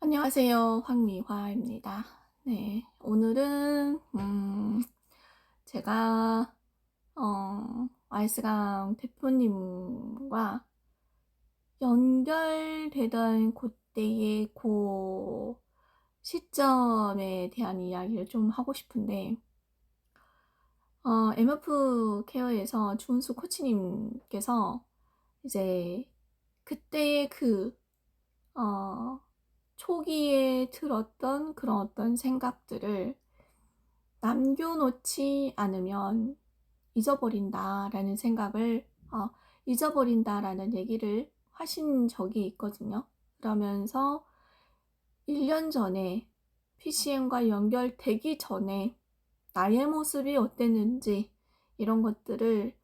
안녕하세요. 황미화입니다. 네, 오늘은 제가 아이스강 대표님과 연결되던 그때의 그 시점에 대한 이야기를 좀 하고 싶은데, MF 케어에서 주은수 코치님께서 이제 그때의 어, 초기에 들었던 그런 어떤 생각들을 남겨놓지 않으면 잊어버린다라는 생각을, 잊어버린다라는 얘기를 하신 적이 있거든요. 그러면서 1년 전에 PCM과 연결되기 전에 나의 모습이 어땠는지 이런 것들을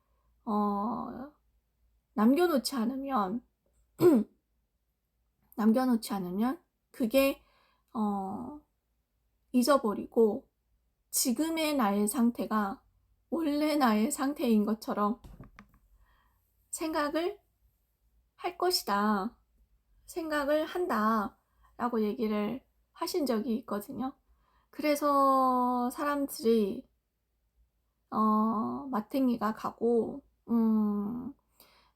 어, 남겨놓지 않으면 남겨놓지 않으면 그게 잊어버리고 지금의 나의 상태가 원래 나의 상태인 것처럼 생각을 할 것이다. 생각을 한다. 라고 얘기를 하신 적이 있거든요. 그래서 사람들이 마탱이가 가고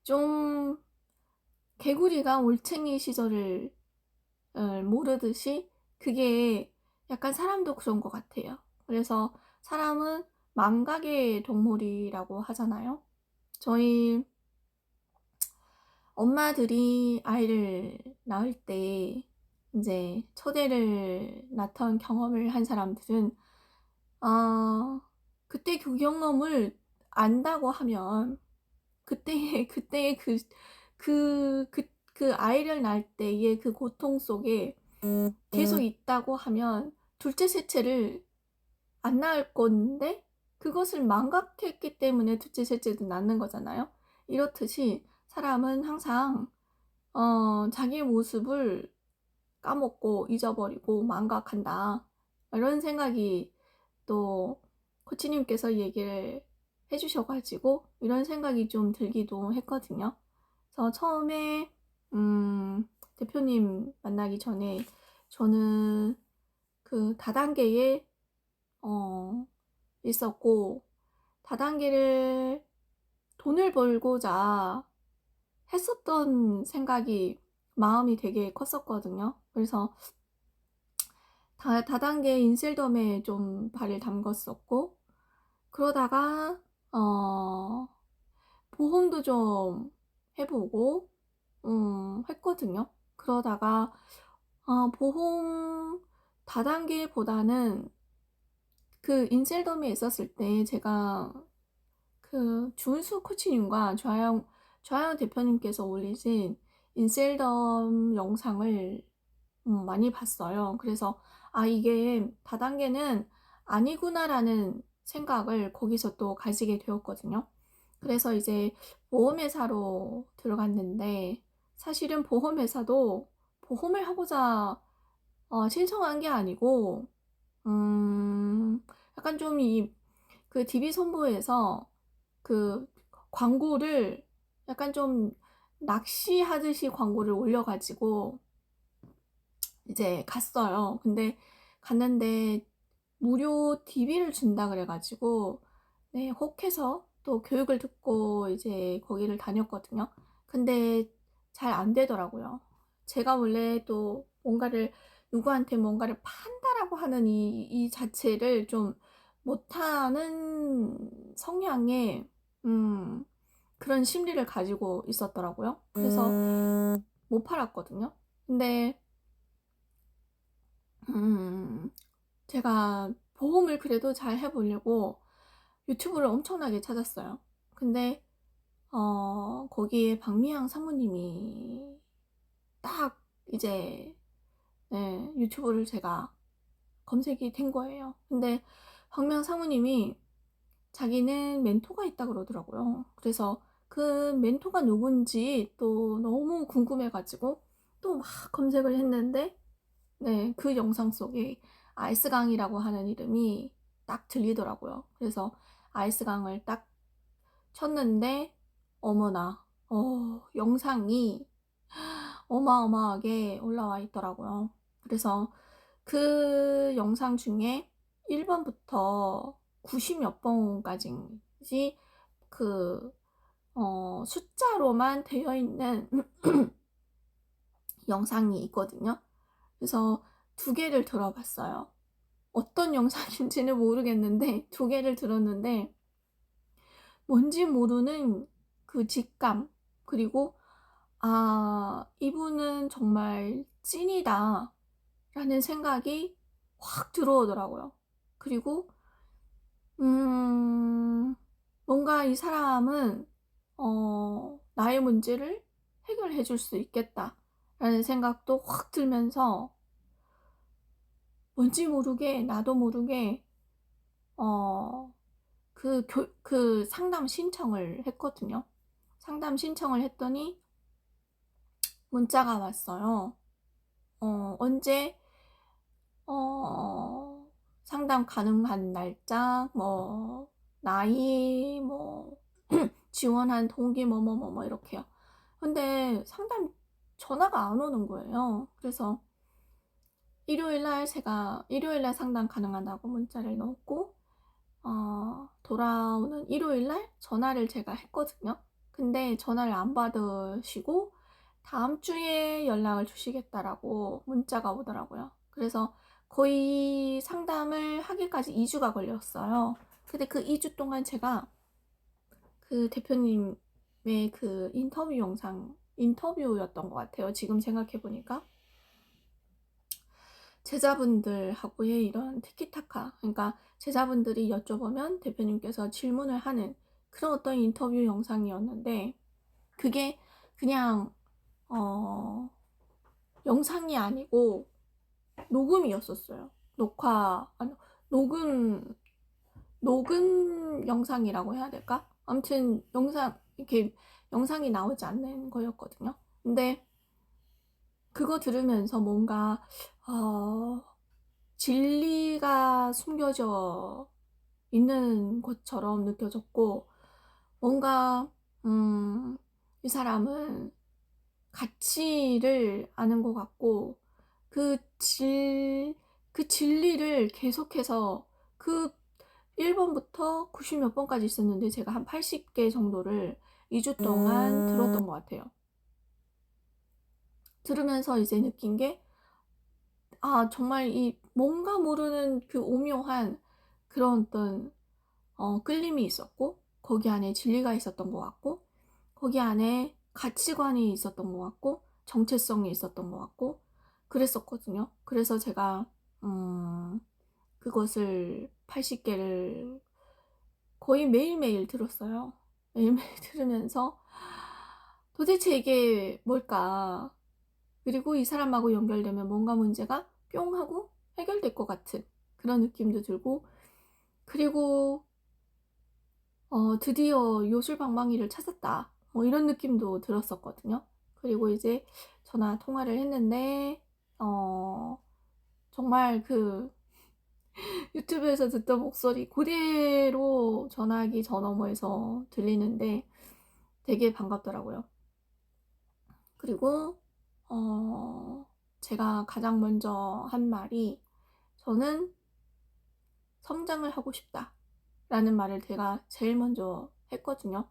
좀 개구리가 올챙이 시절을 모르듯이 그게 약간 사람도 그런 것 같아요. 그래서 사람은 망각의 동물이라고 하잖아요. 저희 엄마들이 아이를 낳을 때 이제 첫애를 낳던 경험을 한 사람들은 그때 그 경험을 안다고 하면 그때의 그 아이를 낳을 때의 그 고통 속에 계속 있다고 하면 둘째, 셋째를 안 낳을 건데 그것을 망각했기 때문에 둘째, 셋째도 낳는 거잖아요. 이렇듯이 사람은 항상 자기의 모습을 까먹고 잊어버리고 망각한다. 이런 생각이 또 코치님께서 얘기를 해주셔가지고 이런 생각이 좀 들기도 했거든요. 그래서 처음에 대표님 만나기 전에 저는 그 다단계에 있었고 다단계를 돈을 벌고자 했었던 생각이 마음이 되게 컸었거든요. 그래서 다단계 인셀덤에 좀 발을 담궜었고 그러다가 보험도 좀 해보고 했거든요. 그러다가 보험 다단계보다는 그 인셀덤에 있었을 때 제가 그 주은수 코치님과 좌영 대표님께서 올리신 인셀덤 영상을 많이 봤어요. 그래서 이게 다단계는 아니구나라는 생각을 거기서 또 가지게 되었거든요. 그래서 이제 보험회사로 들어갔는데 사실은 보험회사도 보험을 하고자 신청한 게 아니고 약간 좀 그 DB 손보에서 그 광고를 약간 좀 낚시하듯이 광고를 올려가지고 이제 갔어요. 근데 갔는데 무료 DB를 준다 그래가지고 네, 혹해서 또 교육을 듣고 이제 거기를 다녔거든요. 근데 잘 안 되더라고요. 제가 원래 또 누구한테 뭔가를 판다라고 하는 이 자체를 좀 못하는 성향의 그런 심리를 가지고 있었더라고요. 그래서 못 팔았거든요. 근데 제가 보험을 그래도 잘 해보려고 유튜브를 엄청나게 찾았어요. 근데 거기에 박미향 사모님이 딱 이제 네, 유튜브를 제가 검색이 된 거예요. 근데 박미향 사모님이 자기는 멘토가 있다 그러더라고요. 그래서 그 멘토가 누군지 또 너무 궁금해가지고 또 막 검색을 했는데 네, 그 영상 속에 아이스강이라고 하는 이름이 딱 들리더라고요. 그래서 아이스강을 딱 쳤는데 어머나 영상이 어마어마하게 올라와 있더라고요. 그래서 그 영상 중에 1번부터 90 몇 번까지 그 숫자로만 되어 있는 영상이 있거든요. 그래서 2개를 들어봤어요. 어떤 영상인지는 모르겠는데 2개를 들었는데 뭔지 모르는 그 직감, 그리고 이분은 정말 찐이다 라는 생각이 확 들어오더라고요. 그리고 뭔가 이 사람은 나의 문제를 해결해 줄 수 있겠다 라는 생각도 확 들면서 뭔지 모르게, 나도 모르게 그 상담 신청을 했거든요. 상담 신청을 했더니 문자가 왔어요. 언제 상담 가능한 날짜, 뭐 나이, 뭐 지원한 동기 뭐뭐뭐뭐 이렇게요. 근데 상담 전화가 안 오는 거예요. 그래서 일요일날 상담 가능하다고 문자를 넣었고 돌아오는 일요일날 전화를 제가 했거든요. 근데 전화를 안 받으시고 다음 주에 연락을 주시겠다라고 문자가 오더라고요. 그래서 거의 상담을 하기까지 2주가 걸렸어요. 근데 그 2주 동안 제가 그 대표님의 그 인터뷰 영상, 인터뷰였던 것 같아요. 지금 생각해보니까. 제자분들하고의 이런 티키타카, 그러니까 제자분들이 여쭤보면 대표님께서 질문을 하는 그런 어떤 인터뷰 영상이었는데, 그게 그냥 영상이 아니고 녹음이었었어요. 녹음 영상이라고 해야 될까? 아무튼 이렇게 영상이 나오지 않는 거였거든요. 근데 그거 들으면서 뭔가 진리가 숨겨져 있는 것처럼 느껴졌고, 뭔가 이 사람은 가치를 아는 것 같고, 그 진리를 계속해서 그 1번부터 90 몇 번까지 있었는데 제가 한 80개 정도를 2주 동안 들었던 것 같아요. 들으면서 이제 느낀 게 정말 이 뭔가 모르는 그 오묘한 그런 어떤 끌림이 있었고, 거기 안에 진리가 있었던 것 같고, 거기 안에 가치관이 있었던 것 같고, 정체성이 있었던 것 같고 그랬었거든요. 그래서 제가 그것을 80개를 거의 매일매일 들었어요. 매일매일 들으면서 도대체 이게 뭘까? 그리고 이 사람하고 연결되면 뭔가 문제가 뿅 하고 해결될 것 같은 그런 느낌도 들고, 그리고 드디어 요술방망이를 찾았다, 뭐 이런 느낌도 들었었거든요. 그리고 이제 전화 통화를 했는데 정말 그 유튜브에서 듣던 목소리 그대로 전화기 저 너머에서 들리는데 되게 반갑더라고요. 그리고 제가 가장 먼저 한 말이, 저는 성장을 하고 싶다 라는 말을 제가 제일 먼저 했거든요.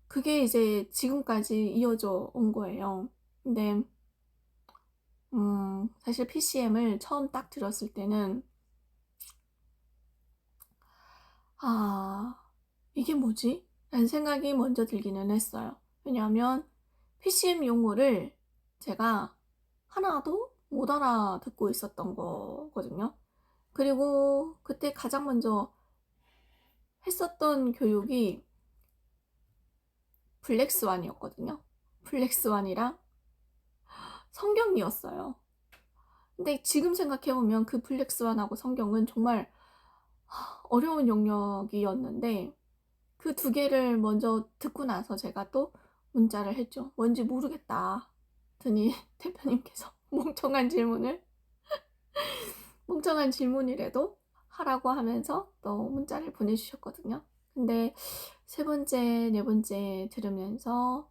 그게 이제 지금까지 이어져 온 거예요. 근데 사실 PCM을 처음 딱 들었을 때는 이게 뭐지? 라는 생각이 먼저 들기는 했어요. 왜냐하면 PCM 용어를 제가 하나도 못 알아듣고 있었던 거거든요. 그리고 그때 가장 먼저 했었던 교육이 블랙스완이었거든요. 블랙스완이랑 성경이었어요. 근데 지금 생각해보면 그 블랙스완하고 성경은 정말 어려운 영역이었는데, 그 2개를 먼저 듣고 나서 제가 또 문자를 했죠. 뭔지 모르겠다 더니 대표님께서 멍청한 질문이라도 하라고 하면서 또 문자를 보내주셨거든요. 근데 3번째, 4번째 들으면서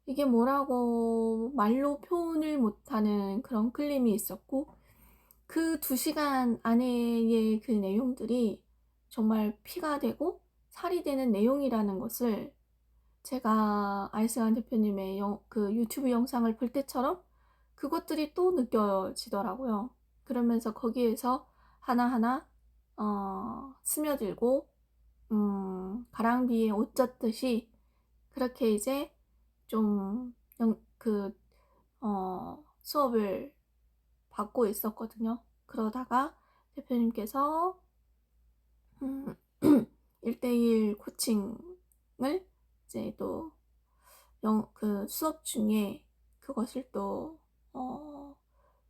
이게 뭐라고 말로 표현을 못하는 그런 끌림이 있었고, 그 2시간 안에의 그 내용들이 정말 피가 되고 살이 되는 내용이라는 것을 제가 아이스강 대표님의 그 유튜브 영상을 볼 때처럼 그것들이 또 느껴지더라고요. 그러면서 거기에서 하나하나 스며들고 가랑비에 옷 젖듯이 그렇게 이제 좀 수업을 받고 있었거든요. 그러다가 대표님께서 1대1 코칭을 이제 또 그 수업 중에 그것을 또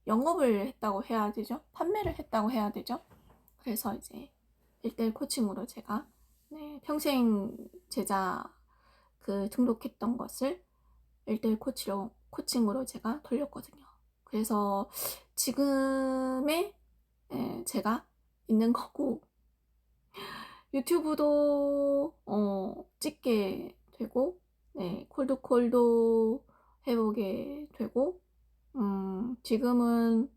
영업을 했다고 해야 되죠? 판매를 했다고 해야 되죠? 그래서 이제 1대1 코칭으로 제가 평생 제자 그 등록했던 것을 1대1 코칭으로 제가 돌렸거든요. 그래서 지금의 제가 있는 거고, 유튜브도 찍게 되고, 콜드콜도 해보게 되고, 지금은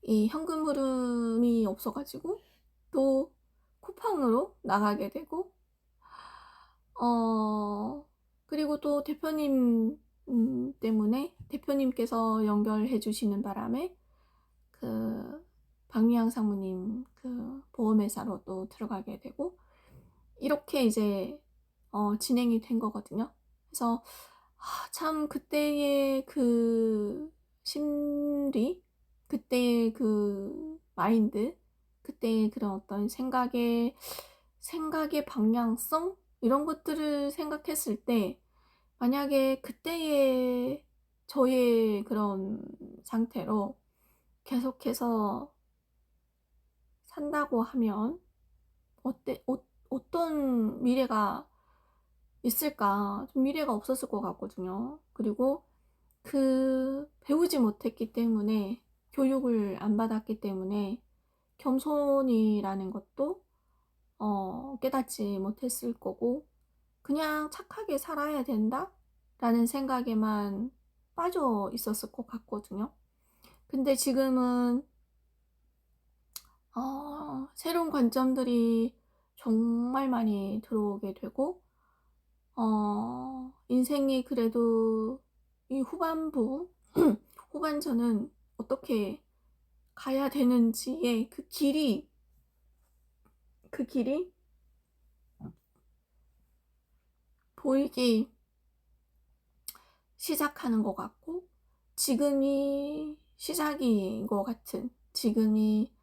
이 현금 흐름이 없어가지고 또 쿠팡으로 나가게 되고, 그리고 또 대표님 때문에 대표님께서 연결해 주시는 바람에 그 박미양 상무님 그 보험회사로 또 들어가게 되고, 이렇게 이제 진행이 된 거거든요. 그래서 참 그때의 그 심리, 그때의 그 마인드, 그때의 그런 어떤 생각의 방향성, 이런 것들을 생각했을 때, 만약에 그때의 저의 그런 상태로 계속해서 산다고 하면 어떤 미래가 있을까? 좀 미래가 없었을 것 같거든요. 그리고 배우지 못했기 때문에, 교육을 안 받았기 때문에 겸손이라는 것도 깨닫지 못했을 거고, 그냥 착하게 살아야 된다? 라는 생각에만 빠져 있었을 것 같거든요. 근데 지금은 새로운 관점들이 정말 많이 들어오게 되고, 인생이 그래도 이 후반부, 후반전은 어떻게 가야 되는지의 그 길이 보이기 시작하는 것 같고, 지금이 시작인 것 같은, 지금이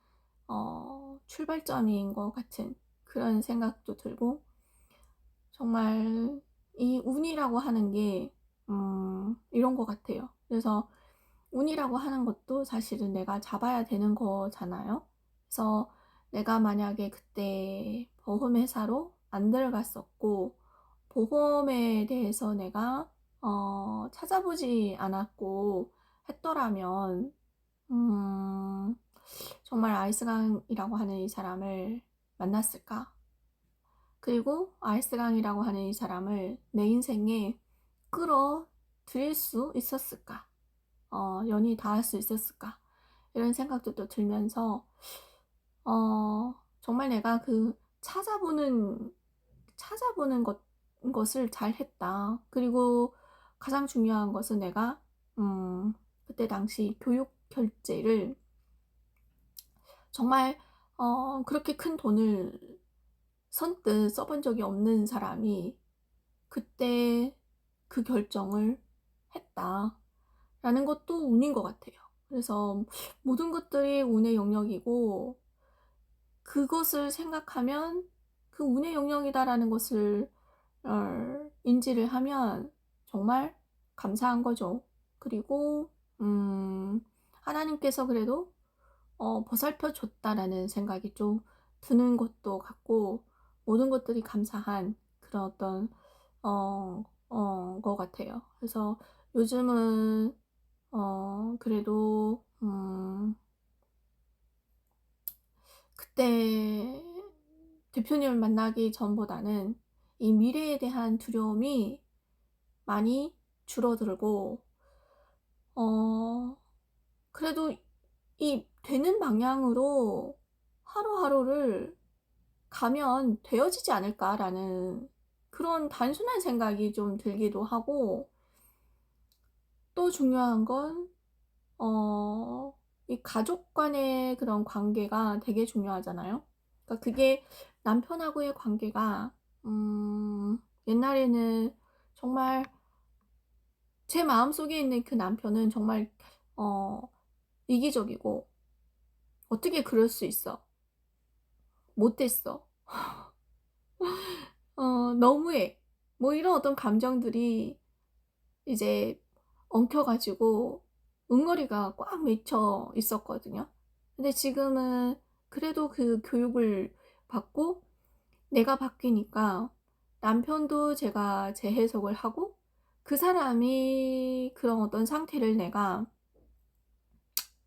출발점인 것 같은 그런 생각도 들고, 정말 이 운이라고 하는 게 이런 것 같아요. 그래서 운이라고 하는 것도 사실은 내가 잡아야 되는 거잖아요. 그래서 내가 만약에 그때 보험회사로 안 들어갔었고, 보험에 대해서 내가 찾아보지 않았고 했더라면, 정말 아이스강이라고 하는 이 사람을 만났을까? 그리고 아이스강이라고 하는 이 사람을 내 인생에 끌어들일 수 있었을까? 연이 닿을 수 있었을까? 이런 생각도 또 들면서, 정말 내가 찾아보는 것을 잘 했다. 그리고 가장 중요한 것은 내가, 그때 당시 교육 결제를 정말, 그렇게 큰 돈을 선뜻 써본 적이 없는 사람이 그때 그 결정을 했다. 라는 것도 운인 것 같아요. 그래서 모든 것들이 운의 영역이고, 그것을 생각하면 그 운의 영역이다라는 것을 인지를 하면 정말 감사한 거죠. 그리고 하나님께서 그래도 보살펴 줬다라는 생각이 좀 드는 것도 같고, 모든 것들이 감사한 그런 어떤 것 같아요. 그래서 요즘은 그래도 그때 대표님을 만나기 전보다는 이 미래에 대한 두려움이 많이 줄어들고, 그래도 이 되는 방향으로 하루하루를 가면 되어지지 않을까라는 그런 단순한 생각이 좀 들기도 하고, 또 중요한 건, 이 가족 간의 그런 관계가 되게 중요하잖아요. 그러니까 그게 남편하고의 관계가, 옛날에는 정말 제 마음속에 있는 그 남편은 정말, 어, 이기적이고, 어떻게 그럴 수 있어? 못됐어. 너무해. 뭐 이런 어떤 감정들이 이제 엉켜가지고 응어리가 꽉 맺혀 있었거든요. 근데 지금은 그래도 그 교육을 받고 내가 바뀌니까 남편도 제가 재해석을 하고 그 사람이 그런 어떤 상태를 내가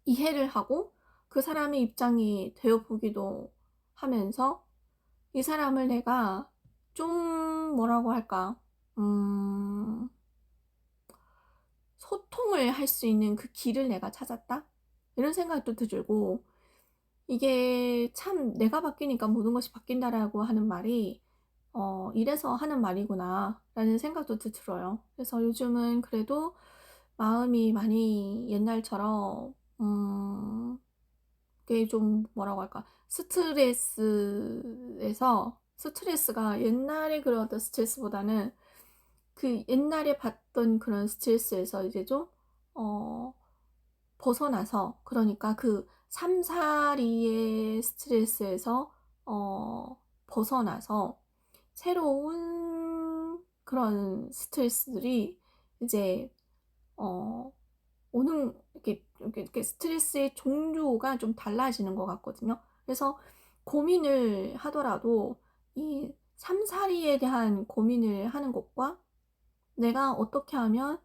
이해를 하고 그 사람의 입장이 되어 보기도 하면서 이 사람을 내가 좀 뭐라고 할까, 소통을 할 수 있는 그 길을 내가 찾았다? 이런 생각도 들고, 이게 참 내가 바뀌니까 모든 것이 바뀐다라고 하는 말이, 이래서 하는 말이구나, 라는 생각도 들어요. 그래서 요즘은 그래도 마음이 많이 옛날처럼, 그게 좀 뭐라고 할까, 스트레스가 옛날에 그런 어떤 스트레스보다는 그 옛날에 받던 그런 스트레스에서 이제 좀, 어, 벗어나서, 그러니까 그 3, 4리의 스트레스에서, 벗어나서 새로운 그런 스트레스들이 이제, 어, 이렇게 스트레스의 종류가 좀 달라지는 것 같거든요. 그래서 고민을 하더라도 이 3, 4리에 대한 고민을 하는 것과 내가 어떻게 하면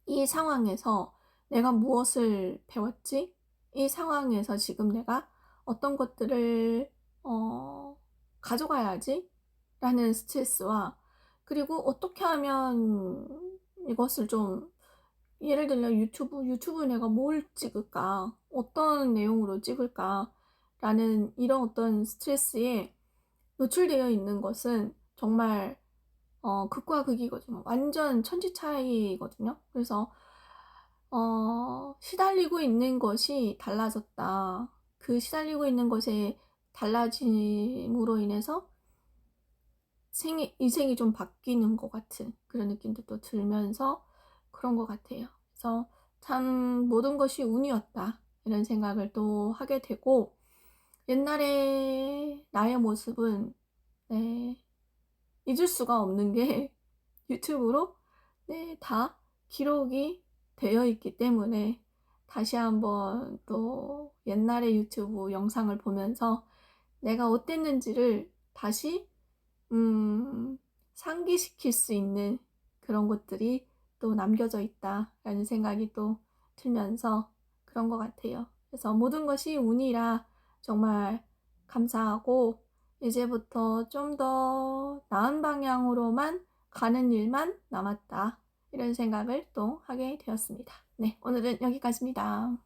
이 상황에서 내가 무엇을 배웠지? 이 상황에서 지금 내가 어떤 것들을 가져가야지? 라는 스트레스와, 그리고 어떻게 하면 이것을 좀, 예를 들면 유튜브 내가 뭘 찍을까? 어떤 내용으로 찍을까? 라는 이런 어떤 스트레스에 노출되어 있는 것은 정말 극과 극이거든요. 완전 천지 차이거든요. 그래서 시달리고 있는 것이 달라졌다. 그 시달리고 있는 것에 달라짐으로 인해서 인생이 좀 바뀌는 것 같은 그런 느낌도 또 들면서 그런 것 같아요. 그래서 참 모든 것이 운이었다, 이런 생각을 또 하게 되고, 옛날에 나의 모습은, 네, 잊을 수가 없는 게 유튜브로, 네, 다 기록이 되어 있기 때문에 다시 한번 또 옛날의 유튜브 영상을 보면서 내가 어땠는지를 다시 상기시킬 수 있는 그런 것들이 또 남겨져 있다라는 생각이 또 들면서 그런 것 같아요. 그래서 모든 것이 운이라 정말 감사하고, 이제부터 좀 더 나은 방향으로만 가는 일만 남았다, 이런 생각을 또 하게 되었습니다. 네, 오늘은 여기까지입니다.